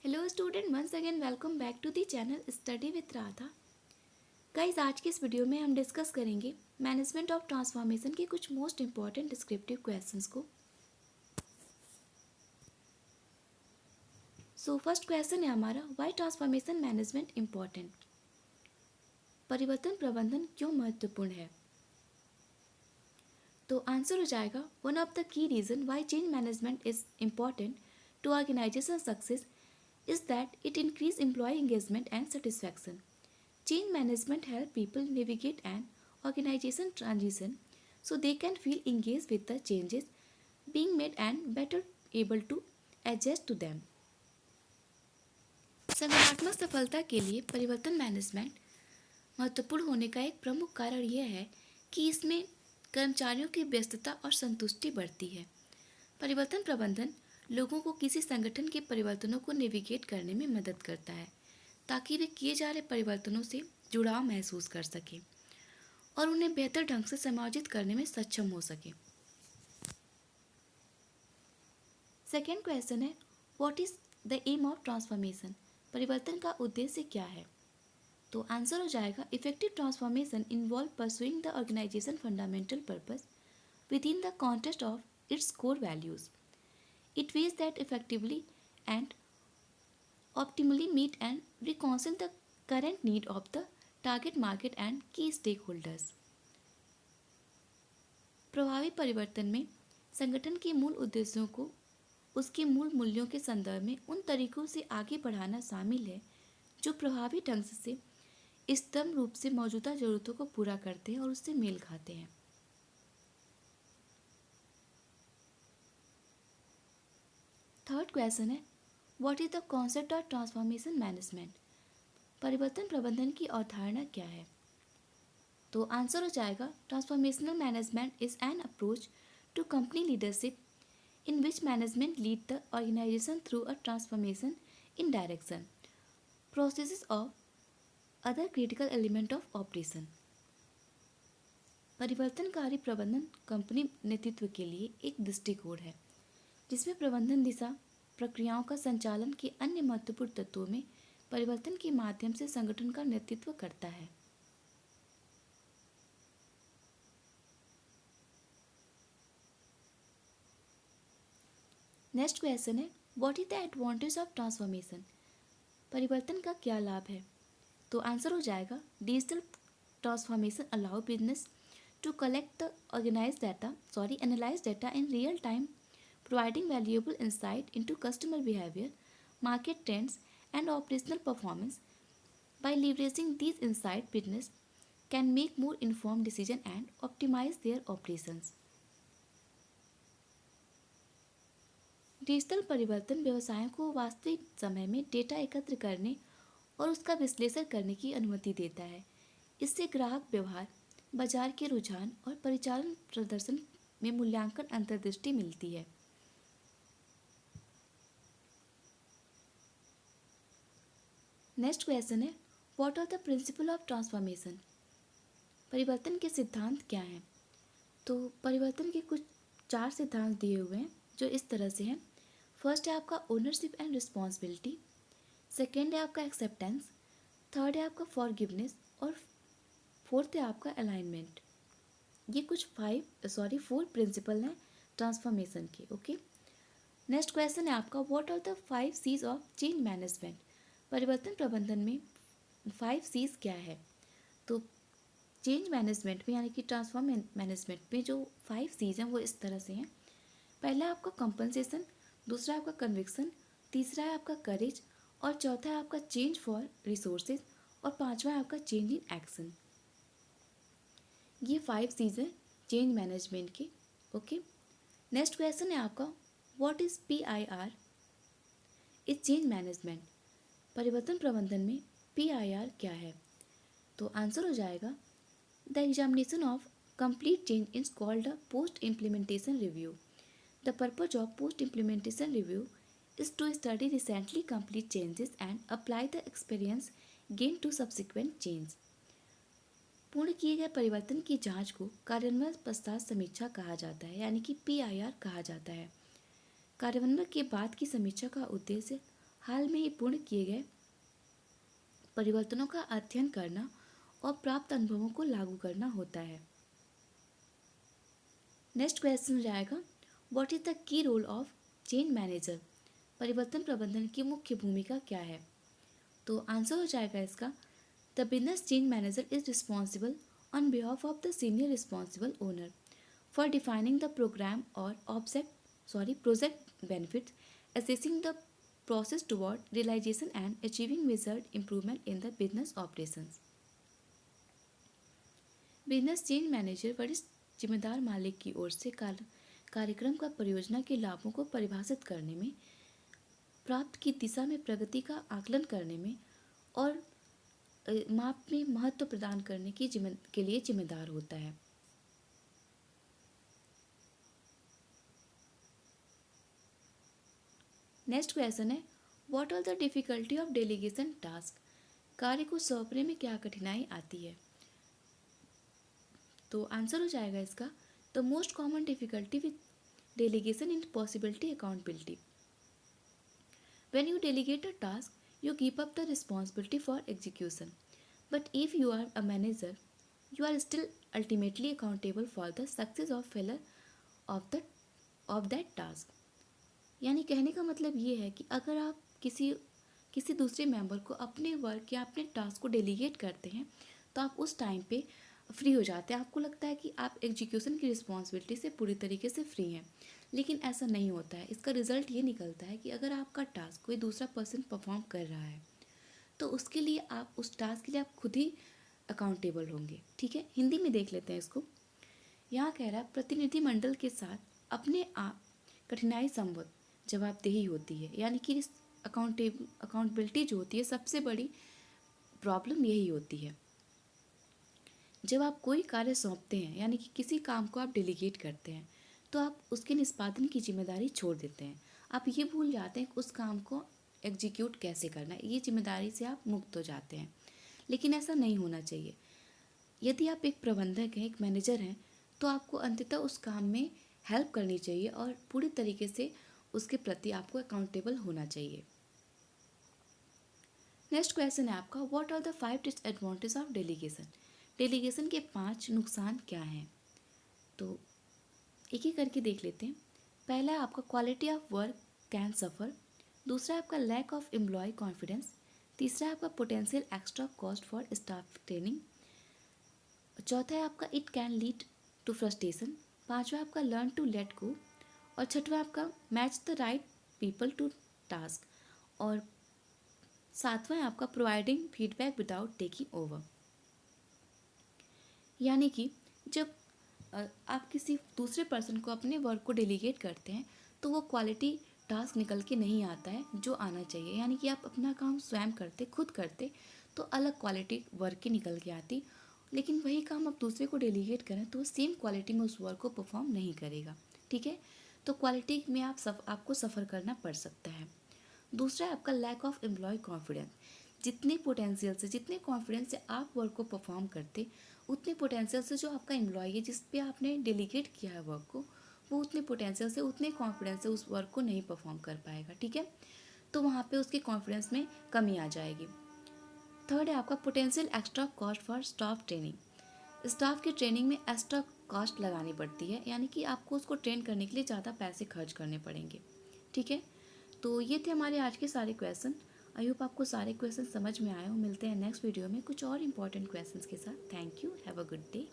Hello student, once again welcome back to the channel study with Radha. Guys, आज के इस video में हम डिस्कस करेंगे मैनेजमेंट ऑफ ट्रांसफॉर्मेशन के कुछ मोस्ट इंपॉर्टेंट डिस्क्रिप्टिव क्वेश्चंस को। सो फर्स्ट क्वेश्चन है हमारा, व्हाई ट्रांसफॉर्मेशन मैनेजमेंट इम्पॉर्टेंट। परिवर्तन प्रबंधन क्यों महत्वपूर्ण है? तो आंसर हो जाएगा, one of the key reason why change management is important to organization success is that it increase employee engagement and satisfaction. Change management help people navigate an organization transition so they can feel engaged with the changes being made and better able to adjust to them. संगठनात्मक सफलता के लिए परिवर्तन management महत्वपूर्ण होने का एक प्रमुख कारण यह है कि इसमें कर्मचारियों की व्यस्तता और संतुष्टि बढ़ती है। परिवर्तन प्रबंधन लोगों को किसी संगठन के परिवर्तनों को नेविगेट करने में मदद करता है ताकि वे किए जा रहे परिवर्तनों से जुड़ाव महसूस कर सकें और उन्हें बेहतर ढंग से समायोजित करने में सक्षम हो सके। सेकेंड क्वेश्चन है, what is the aim of transformation. परिवर्तन का उद्देश्य क्या है? तो आंसर हो जाएगा, effective transformation involve pursuing the organization fundamental purpose within the context of its core values. It ways that effectively and optimally meet and reconcile the current need of the target market and key stakeholders. प्रभावी परिवर्तन में संगठन के मूल उद्देश्यों को उसके मूल मूल्यों के संदर्भ में उन तरीकों से आगे बढ़ाना शामिल है जो प्रभावी ढंग से स्तंभ रूप से मौजूदा जरूरतों को पूरा करते हैं और उससे मेल खाते हैं। थर्ड क्वेश्चन है, what is the concept of transformation management. परिवर्तन प्रबंधन की अवधारणा क्या है? तो आंसर हो जाएगा, transformational management is an approach to company leadership in which management lead the organization through a transformation in direction processes of other critical element of operation. परिवर्तनकारी प्रबंधन कंपनी नेतृत्व के लिए एक दृष्टिकोण है जिसमें प्रबंधन दिशा प्रक्रियाओं का संचालन के अन्य महत्वपूर्ण तत्वों में परिवर्तन के माध्यम से संगठन का नेतृत्व करता है। नेक्स्ट क्वेश्चन है, what is the advantage of transformation. परिवर्तन का क्या लाभ है? तो आंसर हो जाएगा, digital transformation allow business to collect the analyze data in real time, providing valuable insight into customer behavior, market trends, and operational performance. By leveraging these insights, business can make more informed decisions and optimize their operations. Digital परिवर्तन व्यवसायों को वास्तविक समय में data एकत्र करने और उसका विश्लेषण करने की अनुमति देता है। इससे ग्राहक व्यवहार, बाजार के रुझान और परिचालन प्रदर्शन में मूल्यांकन अंतर्दृष्टि मिलती है। नेक्स्ट क्वेश्चन है, what are the principle of transformation. परिवर्तन के सिद्धांत क्या हैं? तो परिवर्तन के कुछ 4 सिद्धांत दिए हुए हैं जो इस तरह से हैं। फर्स्ट है आपका ओनरशिप एंड रिस्पॉन्सिबिलिटी, सेकेंड है आपका एक्सेप्टेंस, थर्ड है आपका फॉरगिवनेस और फोर्थ है आपका अलाइनमेंट। ये कुछ 4 प्रिंसिपल हैं ट्रांसफॉर्मेशन के। ओके, नेक्स्ट क्वेश्चन है आपका, what are the 5 C's of change management. परिवर्तन प्रबंधन में 5 C's क्या है? तो चेंज मैनेजमेंट में यानी कि ट्रांसफॉर्म मैनेजमेंट में जो 5 C's हैं वो इस तरह से हैं। पहला आपका कंपनसेशन, दूसरा आपका कन्विक्शन, तीसरा है आपका करेज और चौथा है आपका चेंज फॉर रिसोर्सेज और पांचवा है आपका चेंज इन एक्शन। ये 5 C's हैं चेंज मैनेजमेंट के। ओके, नेक्स्ट क्वेश्चन है आपका, what is PIR is change management. परिवर्तन प्रबंधन में PIR क्या है? तो आंसर हो जाएगा, the examination of complete change is called a post implementation review. The purpose of post implementation review is to study recently complete changes and apply the experience gain to subsequent change. पूर्ण किए गए परिवर्तन की जांच को कार्यान्वयन पश्चात समीक्षा कहा जाता है, यानी कि PIR कहा जाता है। कार्यान्वयन के बाद की समीक्षा का उद्देश्य हाल में ही पूर्ण किए गए परिवर्तनों का अध्ययन करना और प्राप्त अनुभवों को लागू करना होता है। नेक्स्ट क्वेश्चन हो जाएगा, what is the key role of change manager? परिवर्तन प्रबंधन की मुख्य भूमिका क्या है? तो आंसर हो जाएगा इसका, the business change manager is responsible on behalf of the senior responsible owner for defining the programme और project benefits, assessing the process toward realization and achieving result improvement in the business operations. Business change manager वरिष्ठ जिम्मेदार मालिक की ओर से कार्यक्रम का परियोजना के लाभों को परिभाषित करने में, प्राप्त की दिशा में प्रगति का आकलन करने में और माप में महत्व प्रदान करने के लिए जिम्मेदार होता है। नेक्स्ट क्वेश्चन है, what are the difficulty of delegation task? कार्य को सौंपने में क्या कठिनाई आती है? तो आंसर हो जाएगा इसका, the most common difficulty with delegation in possibility accountability. When you delegate a task you keep up the responsibility for execution, but if you are a manager you are still ultimately accountable for the success और failure of that task. यानी कहने का मतलब ये है कि अगर आप किसी दूसरे मेंबर को अपने वर्क या अपने टास्क को डेलीगेट करते हैं तो आप उस टाइम पे फ्री हो जाते हैं, आपको लगता है कि आप एग्जीक्यूशन की रिस्पॉन्सिबिलिटी से पूरी तरीके से फ्री हैं, लेकिन ऐसा नहीं होता है। इसका रिजल्ट ये निकलता है कि अगर आपका टास्क कोई दूसरा पर्सन परफॉर्म कर रहा है तो उसके लिए आप उस टास्क के लिए आप खुद ही अकाउंटेबल होंगे। ठीक है, हिंदी में देख लेते हैं इसको। यहाँ कह रहा है, प्रतिनिधिमंडल के साथ अपने आप कठिनाई संभव जवाबदेही होती है, यानी कि अकाउंटेबिलिटी जो होती है सबसे बड़ी प्रॉब्लम यही होती है। जब आप कोई कार्य सौंपते हैं यानी कि किसी काम को आप डेलीगेट करते हैं तो आप उसके निष्पादन की जिम्मेदारी छोड़ देते हैं, आप ये भूल जाते हैं कि उस काम को एग्जीक्यूट कैसे करना है, ये जिम्मेदारी से आप मुक्त हो जाते हैं। लेकिन ऐसा नहीं होना चाहिए। यदि आप एक प्रबंधक हैं, एक मैनेजर हैं, तो आपको अंततः उस काम में हेल्प करनी चाहिए और पूरी तरीके से उसके प्रति आपको अकाउंटेबल होना चाहिए। नेक्स्ट क्वेश्चन है आपका, what are the 5 disadvantage of delegation? Delegation के 5 नुकसान क्या हैं? तो एक एक करके देख लेते हैं। पहला है आपका क्वालिटी ऑफ वर्क कैन सफ़र। दूसरा है आपका लैक ऑफ एम्प्लॉय कॉन्फिडेंस। तीसरा है आपका potential extra cost for staff training. चौथा है आपका it can lead to frustration. पांचवा आपका लर्न टू लेट गो। और छठवा आपका match the right people to task. और सातवां है आपका providing feedback without taking over. यानी कि जब आप किसी दूसरे पर्सन को अपने वर्क को डेलीगेट करते हैं तो वो क्वालिटी टास्क निकल के नहीं आता है जो आना चाहिए। यानी कि आप अपना काम स्वयं करते, खुद करते तो अलग क्वालिटी वर्क की निकल के आती, लेकिन वही काम आप दूसरे को डेलीगेट करें तो वो सेम क्वालिटी में उस वर्क को परफॉर्म नहीं करेगा। ठीक है, तो क्वालिटी में आपको सफ़र करना पड़ सकता है। दूसरा है आपका लैक ऑफ एम्प्लॉय कॉन्फिडेंस। जितने पोटेंशियल से, जितने कॉन्फिडेंस से आप वर्क को परफॉर्म करते, उतने पोटेंशियल से जो आपका एम्प्लॉय है जिस पे आपने डेलीगेट किया है वर्क को, वो उतने पोटेंशियल से, उतने कॉन्फिडेंस से उस वर्क को नहीं परफॉर्म कर पाएगा। ठीक है, तो वहाँ पे उसके कॉन्फिडेंस में कमी आ जाएगी। थर्ड है आपका potential extra cost for staff training. Staff की ट्रेनिंग में एक्स्ट्रा कॉस्ट लगानी पड़ती है, यानी कि आपको उसको ट्रेन करने के लिए ज़्यादा पैसे खर्च करने पड़ेंगे। ठीक है, तो ये थे हमारे आज के सारे क्वेश्चन। आई होप आपको सारे क्वेश्चन समझ में आए हो। मिलते हैं नेक्स्ट वीडियो में कुछ और इंपॉर्टेंट क्वेश्चंस के साथ। Thank you, have a good day.